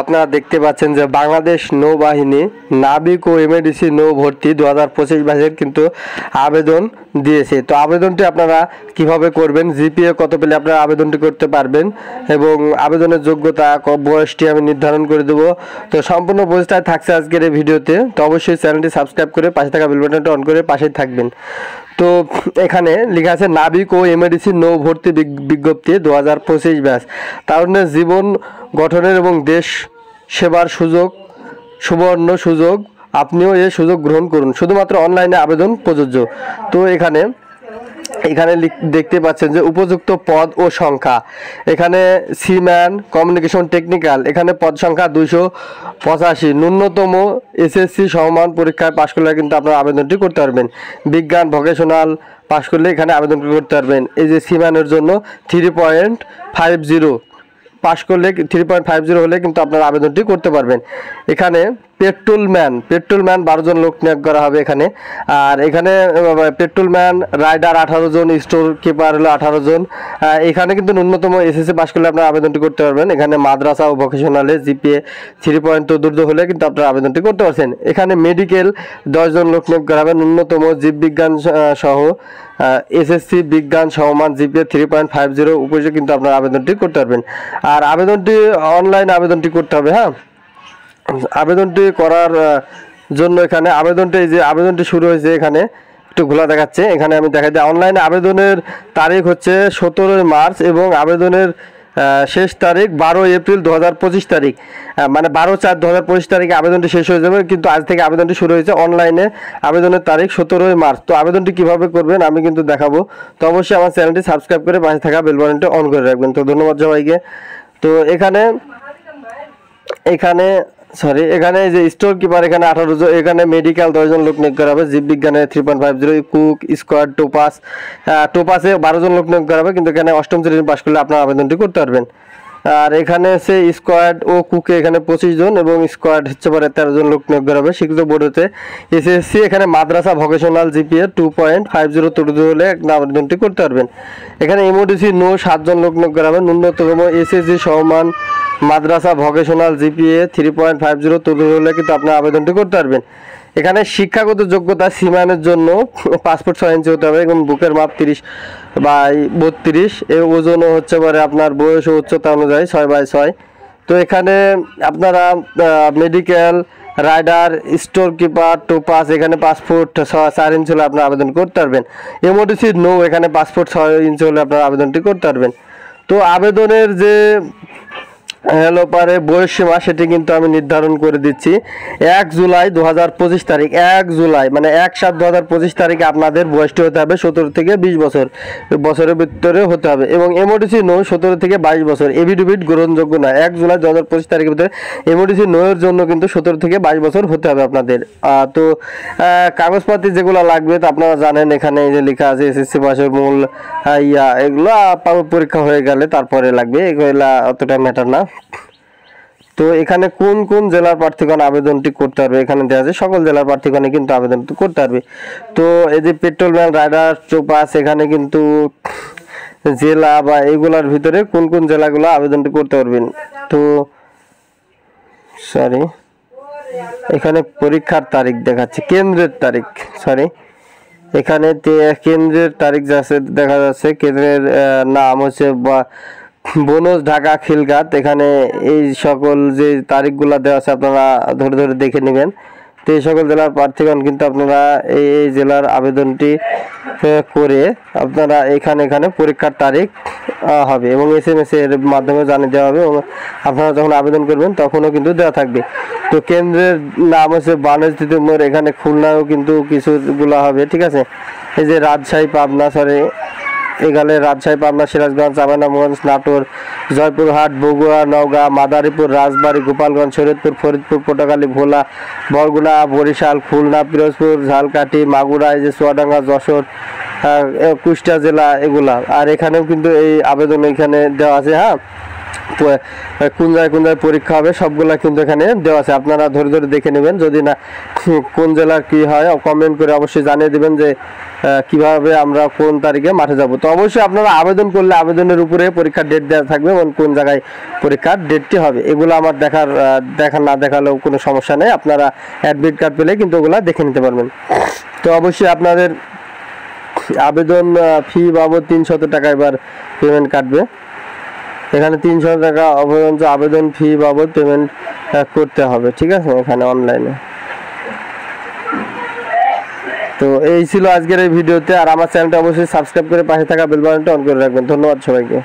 আপনারা দেখতে পাচ্ছেন যে বাংলাদেশ নৌবাহিনী নাবিক ও এমএডিসি নৌ ভর্তি 2025 ব্যাচের কিন্তু আবেদন দিয়েছে। তো আবেদনটি আপনারা কিভাবে করবেন, জিপিএ কত পেলে আপনারা আবেদনটি করতে পারবেন এবং আবেদনের যোগ্যতা বয়সটি আমি নির্ধারণ করে দেবো। তো সম্পূর্ণ বয়সটাই থাকছে আজকের এই ভিডিওতে। তো অবশ্যই চ্যানেলটি সাবস্ক্রাইব করে পাশে থাকা বেল বাটনটা অন করে পাশেই থাকবেন। তো এখানে লেখা আছে নাবিক ও এমএডিসি নৌ ভর্তি বিজ্ঞপ্তি 2025 ব্যাচ, তারুণ্যের জীবন গঠনের এবং দেশ সেবার সুবর্ণ সুযোগ। আপনিও এই সুযোগ গ্রহণ করুন, শুধুমাত্র অনলাইনে আবেদন প্রযোজ্য। তো এখানে দেখতে পাচ্ছেন যে উপযুক্ত পদ ও সংখ্যা, এখানে সিম্যান কমিউনিকেশন টেকনিক্যাল, এখানে পদ সংখ্যা 285, ন্যূনতম এসএসসি সমমান পরীক্ষায় পাশ করলে কিন্তু আপনারা আবেদনটি করতে পারবেন। বিজ্ঞান ভোকেশনাল পাশ করলে এখানে আবেদন করতে পারবেন। এই যে সিম্যানের জন্য 3.50 পাশ করলে 3.50 হলে কিন্তু আপনারা আবেদনটি করতে পারবেন। এখানে পেট্রোলম্যান 12 জন লোক নিয়োগ করা হবে এখানে। আর এখানে পেট্রোলম্যান রাইডার 18 জন, স্টোর কিপার হলো 18 জন। এখানে কিন্তু ন্যূনতম এসএসসি পাশ করলে আপনারা আবেদনটি করতে পারবেন। এখানে মাদ্রাসা ও ভোকেশনালে জিপিএ 3.2 হলে কিন্তু আপনারা আবেদনটি করতে পারছেন। এখানে মেডিকেল 10 জন লোক নিয়োগ করা হবে, ন্যূনতম জীববিজ্ঞান সহ এসএসসি বিজ্ঞান সমমান জিপিএ 3.50 উপরে কিন্তু আপনারা আবেদনটি করতে পারবেন। আর আবেদনটি অনলাইন আবেদনটি করতে হবে। হ্যাঁ, আবেদনটি করার জন্য এখানে আবেদনটি শুরু হয়েছে, এখানে একটু ঘোলা দেখাচ্ছে। এখানে আমি দেখাই দিই, অনলাইনে আবেদনের তারিখ হচ্ছে 17 মার্চ এবং আবেদনের শেষ তারিখ 12 এপ্রিল 2025 তারিখ, মানে 12/4/2025 তারিখে আবেদনটি শেষ হয়ে যাবে। কিন্তু আজ থেকে আবেদনটি শুরু হয়েছে। অনলাইনে আবেদনের তারিখ 17 মার্চ। তো আবেদনটি কিভাবে করবেন আমি কিন্তু দেখাবো। তো অবশ্যই আমার চ্যানেলটি সাবস্ক্রাইব করে পাশে থাকা বেল বাটনটি অন করে রাখবেন। তো ধন্যবাদ সবাইকে। তো এখানে এই যে স্টোর কিপার এখানে 18 জন, এখানে মেডিকেল 10 জন লোক নিয়োগ করা হবে, জীববিজ্ঞানে 3.50, কুক স্কোয়াড টোপাসে 12 জন লোক নিয়োগ করা হবে। কিন্তু এখানে 8ম শ্রেণী পাশ করলে আপনারা আবেদনটি করতে পারবেন। আর এখানে সে স্কোয়াড ও কুকে এখানে 25 জন এবং স্কোয়াড হচ্ছে 13 জন লোক নিয়োগ করা হবে স্বীকৃত বোর্ড হতে। এসএসসি এখানে মাদ্রাসা ভোকেশনাল জিপিএ 2.50 তুলে হলে আবেদনটি করতে পারবেন। এখানে এমওডিসি 7 জন লোক নিয়োগ করা হবে, ন্যূনতম এসএসসি সমমান মাদ্রাসা ভোকেশনাল জিপিএ 3.50 তুলে হলে কিন্তু আপনার আবেদনটি করতে পারবেন। এখানে শিক্ষাগত যোগ্যতা সিম্যানের জন্য পাসপোর্ট 6 ইঞ্চি হতে হবে এবং বুকের মাপ 30/32, এর ওজনও হচ্ছে আপনার বয়স ও উচ্চতা অনুযায়ী 6/6। তো এখানে আপনারা মেডিকেল রাইডার স্টোর কিপার টোপাস এখানে পাসপোর্ট 4 ইঞ্চি হলে আপনারা আবেদন করতে পারবেন। এমওডিসি এখানে পাসপোর্ট 6 ইঞ্চি হলে আপনারা আবেদনটি করতে পারবেন। তো আবেদনের যে বয়সসীমা সেটি কিন্তু আমি নির্ধারণ করে দিচ্ছি 1 জুলাই 2025 তারিখ। 1 জুলাই মানে 1/7/2025 তারিখে আপনাদের বয়সটি হতে হবে 17 থেকে 20 বছরের ভিতরে হতে হবে এবং এমওডিসি 17 থেকে 22 বছর। এভিডেভিট গ্রহণযোগ্য নয়। 1 জুলাই 2025 তারিখের ভিতরে এমওডিসি এর জন্য কিন্তু 17 থেকে 22 বছর হতে হবে আপনাদের। তো কাগজপাতি যেগুলো লাগবে তা আপনারা জানেন, এখানে এই যে লেখা আছে এসএসসি পাশের মূল এগুলো পরীক্ষা হয়ে গেলে তারপরে লাগবে, এগুলো অতটা ম্যাটার না। তো এখানে কোন কোন জেলার প্রার্থীগণ আবেদনটি করতে পারবে এখানে দেওয়া আছে, সকল জেলার প্রার্থীগণ কিন্তু আবেদন করতে পারবে। তো এই যে পেট্রোলম্যান রাইডার টোপাস এখানে কিন্তু জেলা বা এগুলার ভিতরে কোন কোন জেলাগুলো আবেদনটি করতে পারবেন। তো এখানে পরীক্ষার তারিখ দেখাচ্ছে, কেন্দ্রের তারিখ এখানে কেন্দ্রের তারিখ দেখা যাচ্ছে। কেন্দ্রের নাম হচ্ছে বনজ ঢাকা খিলগাঁত। এখানে এই সকল যে তারিখগুলো দেওয়া আছে আপনারা ধরে ধরে দেখে নেবেন। তো এই সকল জেলার প্রার্থীগণ কিন্তু আপনারা এই জেলার আবেদনটি করে আপনারা এখানে পরীক্ষার তারিখ হবে এবং SMS এর মাধ্যমে জানিয়ে দেওয়া হবে এবং আপনারা যখন আবেদন করবেন তখনও কিন্তু দেওয়া থাকবে। তো কেন্দ্রের নাম হচ্ছে বানেজ তিতুমির, এখানে খুলনায়ও কিন্তু কিছুগুলো হবে, ঠিক আছে। এই যে রাজশাহী পাবনা এখানে রাজশাহী পাবনা সিরাজগঞ্জ চাঁপাইনবাবগঞ্জ নাটোর জয়পুরহাট বগুড়া নওগাঁ মাদারীপুর রাজবাড়ী গোপালগঞ্জ শরীয়তপুর ফরিদপুর পটুয়াখালী ভোলা বরগুনা বরিশাল খুলনা পিরোজপুর ঝালকাঠি মাগুরা এই যে চুয়াডাঙ্গা যশোর কুষ্টিয়া জেলা এগুলা। আর এখানেও কিন্তু এই আবেদন এখানে দেওয়া আছে। হ্যাঁ, কোন জায়গায় পরীক্ষা হবে সবগুলা কিন্তু এখানে দেওয়া আছে, আপনারা ধরে ধরে দেখে নেবেন। যদি না কোন জেলার কি হয় কমেন্ট করে অবশ্যই জানিয়ে দেবেন যে কিভাবে আমরা কোন তারিখে মাঠে যাব। তো অবশ্যই আপনারা আবেদন করলে আবেদনের উপরে পরীক্ষার ডেট দেওয়া থাকবে এবং কোন জায়গায় পরীক্ষার ডেটটি হবে। এগুলো আমার না দেখালেও কোনো সমস্যা নেই, আপনারা অ্যাডমিট কার্ড পেলে কিন্তু ওগুলো দেখে নিতে পারবেন। তো অবশ্যই আপনাদের আবেদন ফি বাবদ 300 টাকা এবার পেমেন্ট কাটবে। এখানে 300 টাকা অবরঞ্চ আবেদন ফি বাবদ পেমেন্ট করতে হবে, ঠিক আছে, এখানে অনলাইনে। তো এই ছিল আজকের এই ভিডিওতে। আর আমার চ্যানেলটা অবশ্যই সাবস্ক্রাইব করে পাশে থাকা বেল বাটনটা অন করে রাখবেন। ধন্যবাদ সবাইকে।